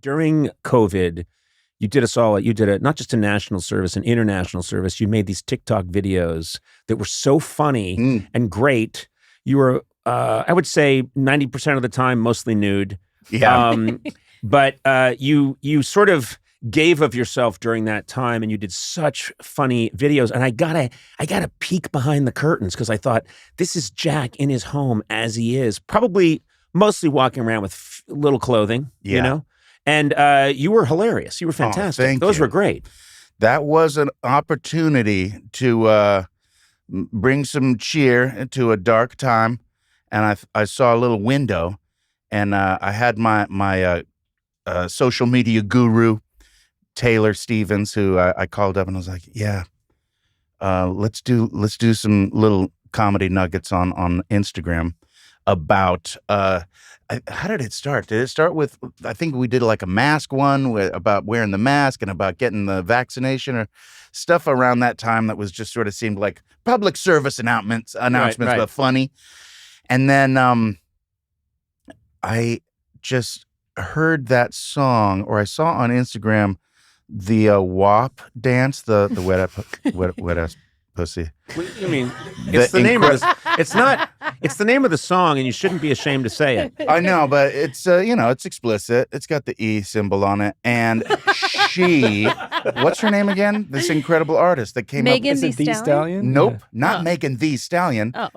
During COVID, you did us all. You did it not just a national service, an international service. You made these TikTok videos that were so funny and great. You were, I would say, 90% of the time mostly nude. Yeah. But you sort of gave of yourself during that time, and you did such funny videos. And I gotta peek behind the curtains because I thought this is Jack in his home as he is, probably mostly walking around with little clothing, you know. And you were hilarious. You were fantastic. Thank Those you. were great. That was an opportunity to bring some cheer into a dark time, and I saw a little window, and I had my social media guru, Taylor Stevens, who I called up and I was like, "Yeah, let's do some little comedy nuggets on Instagram about." How did it start? Did it start with, I think we did like a mask one about wearing the mask and about getting the vaccination or stuff around that time that was just sort of seemed like public service announcements, right. But funny. And then I just heard that song, or I saw on Instagram the WAP dance, the wet ass pussy. I mean, it's the name of it's the name of the song, and you shouldn't be ashamed to say it. I know, but it's it's explicit. It's got the E symbol on it, and she, what's her name again? This incredible artist that came Megan up. Thee Stallion? Nope, not Megan Thee Stallion. Oh,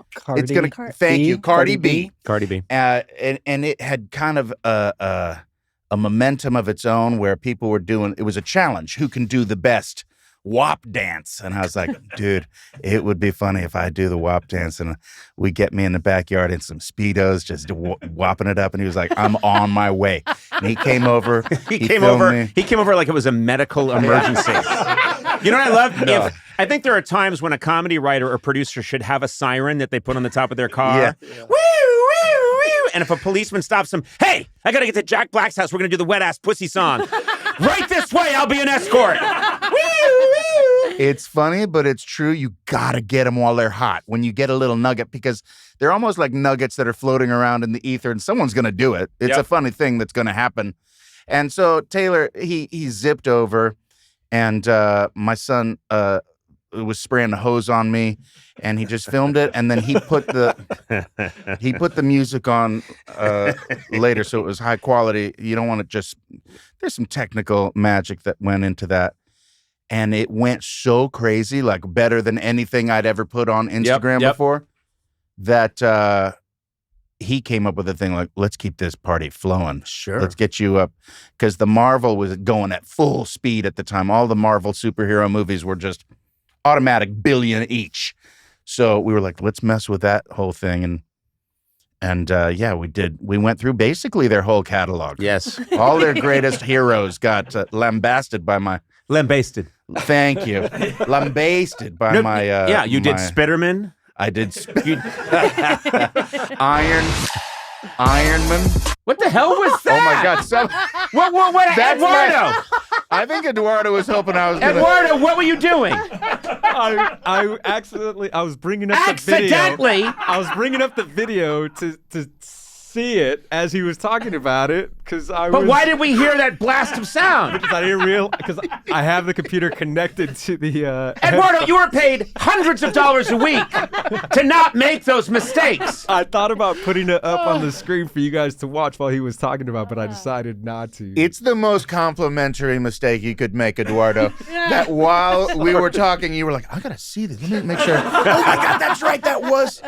Thank you, Cardi B. Cardi B. And it had kind of a momentum of its own where people were doing. It was a challenge. Who can do the best WAP dance? And I was like, dude, it would be funny if I do the WAP dance and we get me in the backyard in some Speedos just whopping it up. And he was like, I'm on my way. And he came over. He came over like it was a medical emergency. You know what I love? No. I think there are times when a comedy writer or producer should have a siren that they put on the top of their car. Yeah. Woo, woo, woo. And if a policeman stops him, hey, I got to get to Jack Black's house. We're going to do the wet ass pussy song. Right this way. I'll be an escort. It's funny, but it's true. You got to get them while they're hot. When you get a little nugget, because they're almost like nuggets that are floating around in the ether, and someone's going to do it. It's a funny thing that's going to happen. And so Taylor, he zipped over, and my son was spraying the hose on me, and he just filmed it, and then he put the music on later, so it was high quality. You don't want to just. There's some technical magic that went into that. And it went so crazy, like better than anything I'd ever put on Instagram before, that he came up with a thing like, let's keep this party flowing. Sure. Let's get you up. Because the Marvel was going at full speed at the time. All the Marvel superhero movies were just automatic billion each. So we were like, let's mess with that whole thing. And we did. We went through basically their whole catalog. Yes. All their greatest heroes got lambasted by my... Lambasted. Thank you. Lambasted by my... you did Spiderman. I did... Ironman. What the hell was that? Oh, my God. What Eduardo? I think Eduardo was hoping I was going to... Eduardo, what were you doing? I was bringing up the video. Accidentally? I was bringing up the video to see it as he was talking about it But why did we hear that blast of sound? Because I didn't because I have the computer connected to the Eduardo, you were paid hundreds of dollars a week to not make those mistakes. I thought about putting it up on the screen for you guys to watch while he was talking about, but I decided not to. It's the most complimentary mistake you could make, Eduardo. That while we were talking, you were like, I gotta see this. Let me make sure. Oh my God, that's right, that was.